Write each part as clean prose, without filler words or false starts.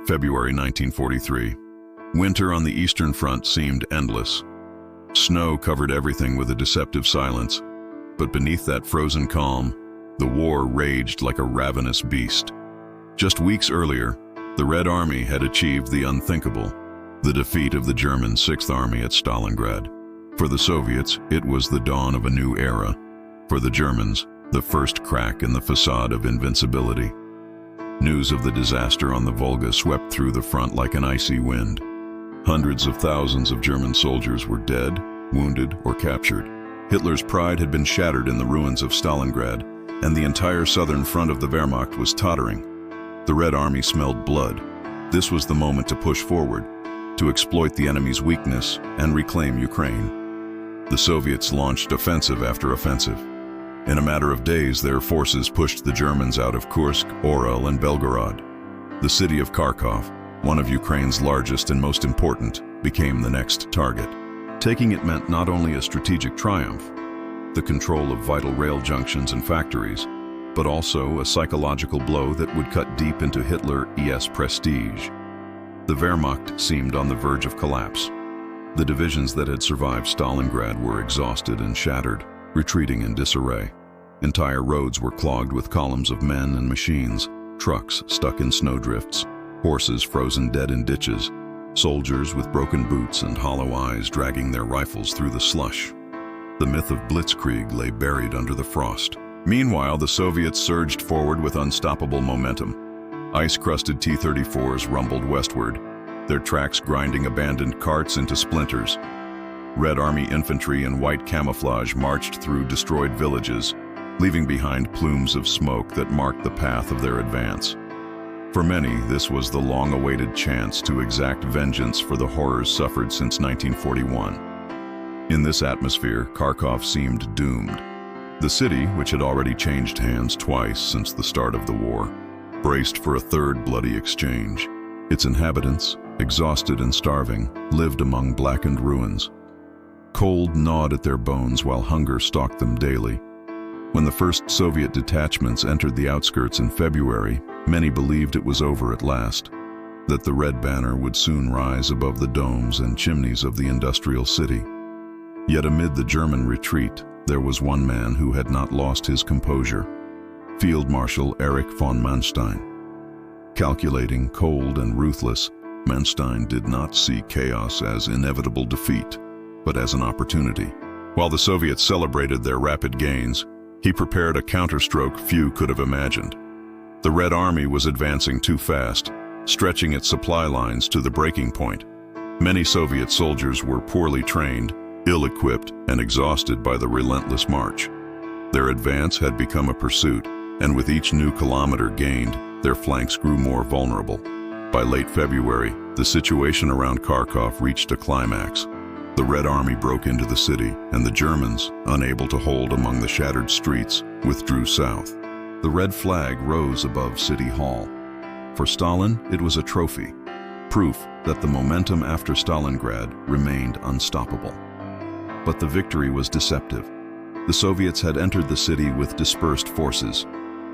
February 1943. Winter on the Eastern Front seemed endless. Snow covered everything with a deceptive silence, but beneath that frozen calm, the war raged like a ravenous beast. Just weeks earlier, the Red Army had achieved the unthinkable, the defeat of the German Sixth Army at Stalingrad. For the Soviets, it was the dawn of a new era. For the Germans, the first crack in the facade of invincibility. News of the disaster on the Volga swept through the front like an icy wind. Hundreds of thousands of German soldiers were dead, wounded, or captured. Hitler's pride had been shattered in the ruins of Stalingrad, and the entire southern front of the Wehrmacht was tottering. The Red Army smelled blood. This was the moment to push forward, to exploit the enemy's weakness and reclaim Ukraine. The Soviets launched offensive after offensive. In a matter of days, their forces pushed the Germans out of Kursk, Orel, and Belgorod. The city of Kharkov, one of Ukraine's largest and most important, became the next target. Taking it meant not only a strategic triumph, the control of vital rail junctions and factories, but also a psychological blow that would cut deep into Hitler's prestige. The Wehrmacht seemed on the verge of collapse. The divisions that had survived Stalingrad were exhausted and shattered, retreating in disarray. Entire roads were clogged with columns of men and machines, trucks stuck in snowdrifts, horses frozen dead in ditches, soldiers with broken boots and hollow eyes dragging their rifles through the slush. The myth of blitzkrieg lay buried under the frost. Meanwhile, the Soviets surged forward with unstoppable momentum. Ice-crusted T-34s rumbled westward, their tracks grinding abandoned carts into splinters. Red Army infantry in white camouflage marched through destroyed villages, leaving behind plumes of smoke that marked the path of their advance. For many, this was the long-awaited chance to exact vengeance for the horrors suffered since 1941. In this atmosphere, Kharkov seemed doomed. The city, which had already changed hands twice since the start of the war, braced for a third bloody exchange. Its inhabitants, exhausted and starving, lived among blackened ruins. Cold gnawed at their bones while hunger stalked them daily. When the first Soviet detachments entered the outskirts in February, many believed it was over at last, that the red banner would soon rise above the domes and chimneys of the industrial city. Yet amid the German retreat, there was one man who had not lost his composure: Field Marshal Erich von Manstein. Calculating, cold, and ruthless, Manstein did not see chaos as inevitable defeat, but as an opportunity. While the Soviets celebrated their rapid gains, he prepared a counterstroke few could have imagined. The Red Army was advancing too fast, stretching its supply lines to the breaking point. Many Soviet soldiers were poorly trained, ill-equipped, and exhausted by the relentless march. Their advance had become a pursuit, and with each new kilometer gained, their flanks grew more vulnerable. By late February, the situation around Kharkov reached a climax. The Red Army broke into the city, and the Germans, unable to hold among the shattered streets, withdrew south. The red flag rose above City Hall. For Stalin, it was a trophy, proof that the momentum after Stalingrad remained unstoppable. But the victory was deceptive. The Soviets had entered the city with dispersed forces,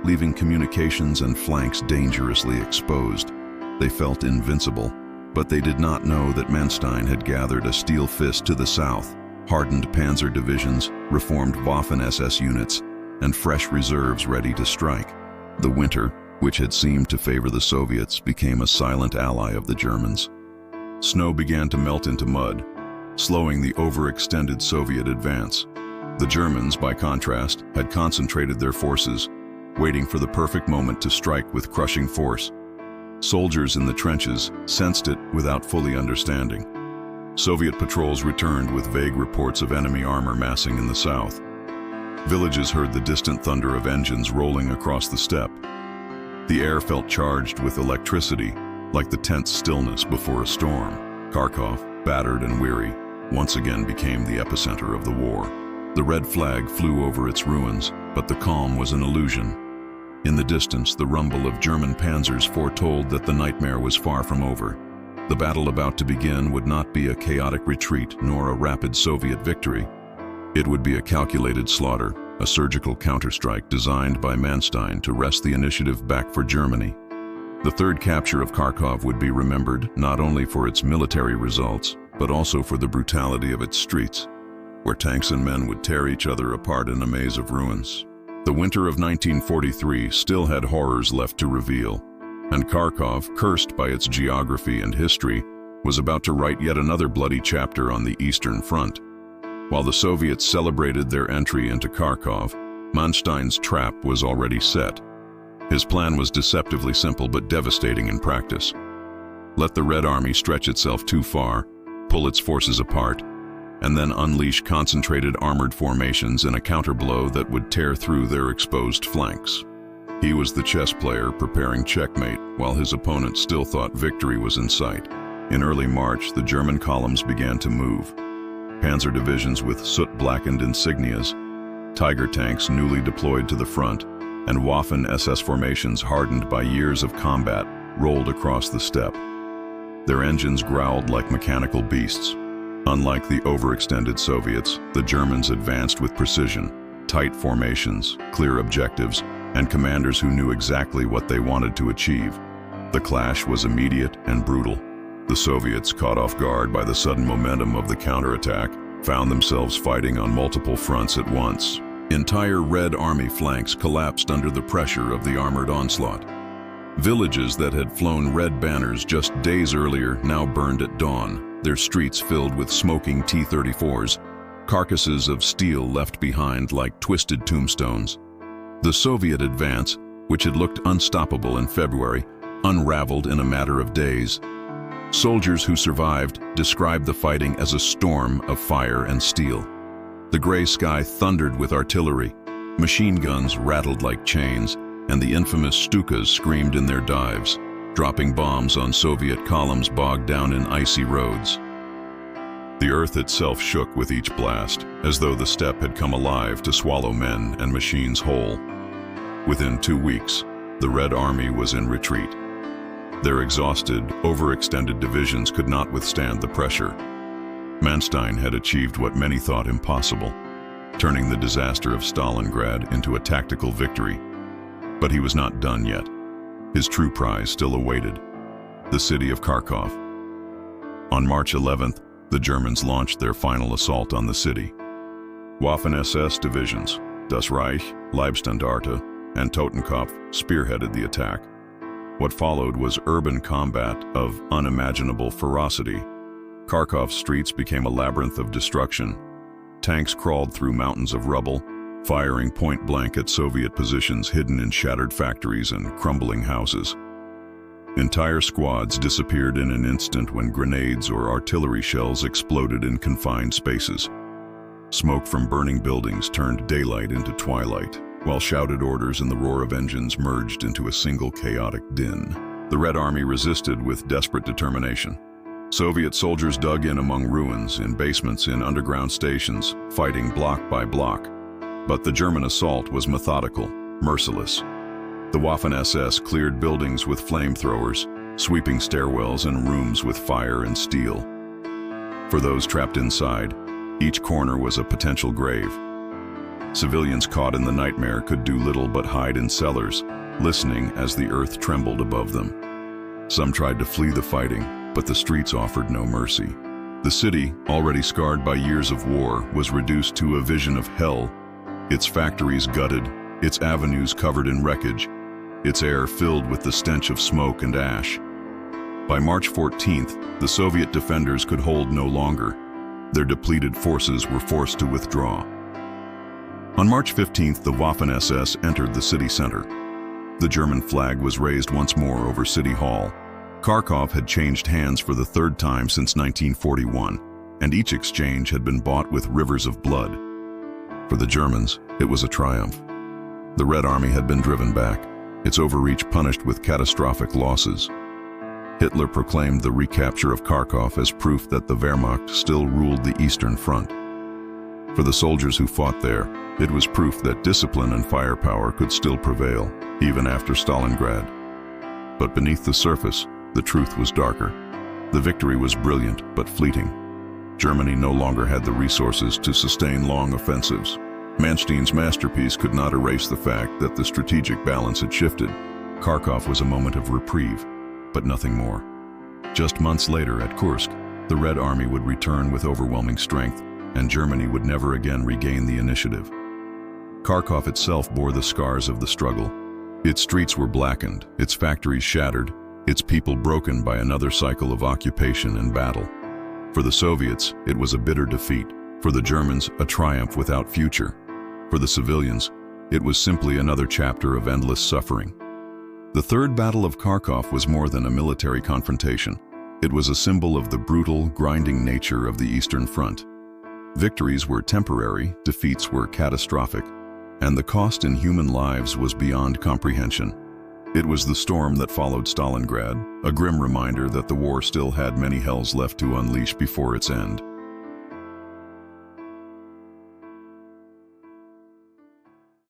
leaving communications and flanks dangerously exposed. They felt invincible, but they did not know that Manstein had gathered a steel fist to the south, hardened panzer divisions, reformed Waffen-SS units, and fresh reserves ready to strike. The winter, which had seemed to favor the Soviets, became a silent ally of the Germans. Snow began to melt into mud, slowing the overextended Soviet advance. The Germans, by contrast, had concentrated their forces, waiting for the perfect moment to strike with crushing force. Soldiers in the trenches sensed it without fully understanding. Soviet patrols returned with vague reports of enemy armor massing in the south. Villages heard the distant thunder of engines rolling across the steppe. The air felt charged with electricity, like the tense stillness before a storm. Kharkov, battered and weary, once again became the epicenter of the war. The red flag flew over its ruins, but the calm was an illusion. In the distance, the rumble of German panzers foretold that the nightmare was far from over. The battle about to begin would not be a chaotic retreat nor a rapid Soviet victory. It would be a calculated slaughter, a surgical counterstrike designed by Manstein to wrest the initiative back for Germany. The third capture of Kharkov would be remembered not only for its military results, but also for the brutality of its streets, where tanks and men would tear each other apart in a maze of ruins. The winter of 1943 still had horrors left to reveal, and Kharkov, cursed by its geography and history, was about to write yet another bloody chapter on the Eastern Front. While the Soviets celebrated their entry into Kharkov, Manstein's trap was already set. His plan was deceptively simple but devastating in practice. Let the Red Army stretch itself too far, pull its forces apart, and then unleash concentrated armored formations in a counterblow that would tear through their exposed flanks. He was the chess player preparing checkmate, while his opponent still thought victory was in sight. In early March, the German columns began to move. Panzer divisions with soot-blackened insignias, Tiger tanks newly deployed to the front, and Waffen-SS formations hardened by years of combat rolled across the steppe. Their engines growled like mechanical beasts. Unlike the overextended Soviets, the Germans advanced with precision, tight formations, clear objectives, and commanders who knew exactly what they wanted to achieve. The clash was immediate and brutal. The Soviets, caught off guard by the sudden momentum of the counterattack, found themselves fighting on multiple fronts at once. Entire Red Army flanks collapsed under the pressure of the armored onslaught. Villages that had flown red banners just days earlier now burned at dawn, their streets filled with smoking T-34s, carcasses of steel left behind like twisted tombstones. The Soviet advance, which had looked unstoppable in February, unraveled in a matter of days. Soldiers who survived described the fighting as a storm of fire and steel. The gray sky thundered with artillery, machine guns rattled like chains, and the infamous Stukas screamed in their dives, dropping bombs on Soviet columns bogged down in icy roads. The earth itself shook with each blast, as though the steppe had come alive to swallow men and machines whole. Within 2 weeks, the Red Army was in retreat. Their exhausted, overextended divisions could not withstand the pressure. Manstein had achieved what many thought impossible, turning the disaster of Stalingrad into a tactical victory. But he was not done yet. His true prize still awaited: the city of Kharkov. On March 11th, the Germans launched their final assault on the city. Waffen-SS divisions, Das Reich, Leibstandarte, and Totenkopf spearheaded the attack. What followed was urban combat of unimaginable ferocity. Kharkov's streets became a labyrinth of destruction. Tanks crawled through mountains of rubble, firing point-blank at Soviet positions hidden in shattered factories and crumbling houses. Entire squads disappeared in an instant when grenades or artillery shells exploded in confined spaces. Smoke from burning buildings turned daylight into twilight, while shouted orders and the roar of engines merged into a single chaotic din. The Red Army resisted with desperate determination. Soviet soldiers dug in among ruins, in basements, in underground stations, fighting block by block. But the German assault was methodical, merciless. The Waffen-SS cleared buildings with flamethrowers, sweeping stairwells and rooms with fire and steel. For those trapped inside, each corner was a potential grave. Civilians caught in the nightmare could do little but hide in cellars, listening as the earth trembled above them. Some tried to flee the fighting, but the streets offered no mercy. The city, already scarred by years of war, was reduced to a vision of hell, its factories gutted, its avenues covered in wreckage, its air filled with the stench of smoke and ash. By March 14th, the Soviet defenders could hold no longer. Their depleted forces were forced to withdraw. On March 15th, the Waffen-SS entered the city center. The German flag was raised once more over City Hall. Kharkov had changed hands for the third time since 1941, and each exchange had been bought with rivers of blood. For the Germans, it was a triumph. The Red Army had been driven back, its overreach punished with catastrophic losses. Hitler proclaimed the recapture of Kharkov as proof that the Wehrmacht still ruled the Eastern Front. For the soldiers who fought there, it was proof that discipline and firepower could still prevail, even after Stalingrad. But beneath the surface, the truth was darker. The victory was brilliant but fleeting. Germany no longer had the resources to sustain long offensives. Manstein's masterpiece could not erase the fact that the strategic balance had shifted. Kharkov was a moment of reprieve, but nothing more. Just months later at Kursk, the Red Army would return with overwhelming strength, and Germany would never again regain the initiative. Kharkov itself bore the scars of the struggle. Its streets were blackened, its factories shattered, its people broken by another cycle of occupation and battle. For the Soviets, it was a bitter defeat. For the Germans, a triumph without future. For the civilians, it was simply another chapter of endless suffering. The Third Battle of Kharkov was more than a military confrontation. It was a symbol of the brutal, grinding nature of the Eastern Front. Victories were temporary, defeats were catastrophic, and the cost in human lives was beyond comprehension. It was the storm that followed Stalingrad, a grim reminder that the war still had many hells left to unleash before its end.